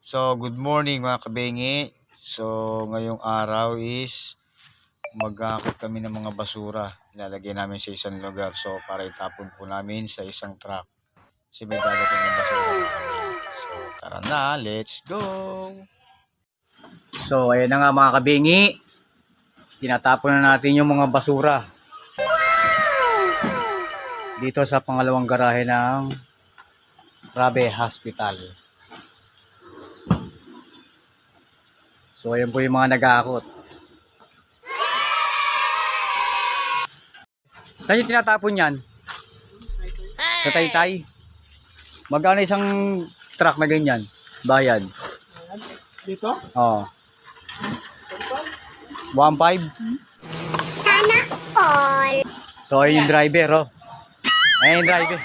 So, good morning mga kabengi. So, ngayong araw is mag-aakot kami ng mga basura. Ilalagay namin sa isang lugar. So, para itapon po namin sa isang truck. Kasi may dadating ng basura mga kabengi. So, tara na, let's go! So, ayan na nga mga kabengi. Tinatapon na natin yung mga basura. Dito sa pangalawang garahe ng Rabe Hospital. So, ayan po yung mga nag-aakot. Saan yung tinatapon yan? Sa Taytay. Magkano isang truck na ganyan? Bayad? Dito? Oo. 1.5? Sana all. So, ayun yung driver, oh. Ayun yung driver.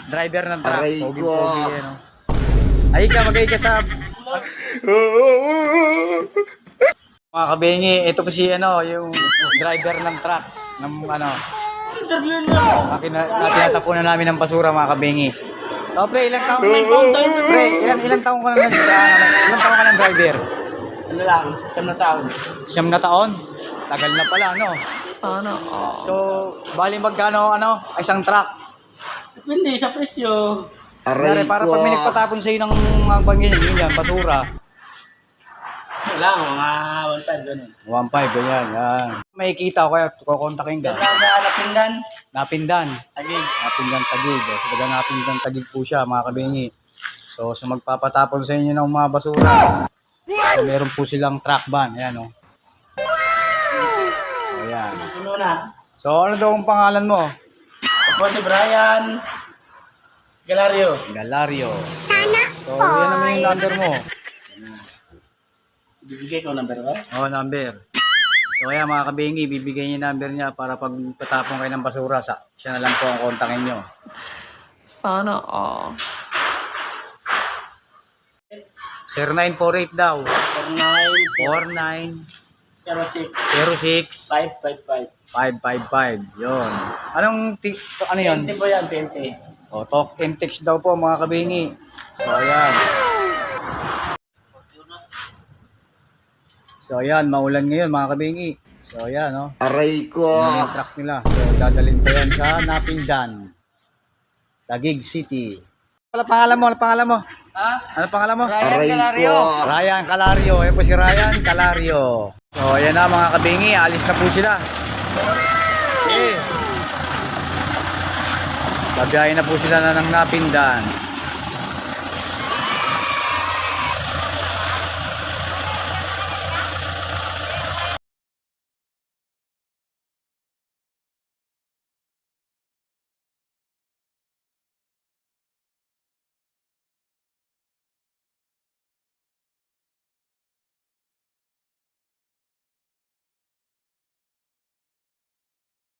Driver ng truck. Pogi-pogi yan, oh. Ay ka, magay ka sa... Mga kabengi, ito po si yung driver ng truck. Ng Interview niya. Tinatapunan namin ng basura mga kabengi. So, pre, ilang taong pre, ilang taong ka na ilang taong ka ng driver? Ano lang, 7 na taon. 9 na taon? Tagal na pala, no? Sana all. So, bali magkano, isang truck? Depende sa presyo. Para pag may nagpatapon sa'yo ng mga ganyan, basura. Wala, mga 1.5 ganun. 1.5, ganyan, yan. May kita ko kaya kukontakin ka. Diyan lang sa Napindan. Napindan. Agig. Napindan Tagig. So, taga Napindan Tagig po siya, mga kabengi. So, sa magpapatapon sa inyo ng mga basura, so, meron po silang truck van. Ayan, oh. Ayan. Puno na. So, ano daw ang pangalan mo? Ako si Brian Galario. Galario. Sana So, yan naman yung number mo. Bibigay ko number ko. Oh, number. So, ayan mga kabengi, bibigay niya yung number niya para pag patapon kayo ng basura, siya na lang po ang kontakin nyo. Sana all. 0948 daw. 49 49 06 06 555. 555. Yun. Ano yun? 20 po yan, 20. O, talk and text daw po mga kabingi. So, ayan. So, ayan. Maulan ngayon mga kabingi. So, ayan, no? Aray ko. Yan yung truck nila. So, dadalhin pa yan sa Napindan, Taguig City. Ano pangalan mo? Ha? Ano pangalan mo? Aray ko. Ryan Calario. Ayan po si Ryan Calario. So, ayan na mga kabingi. Alis na po sila. Okay. Babiyahin na po sila ng Napindan.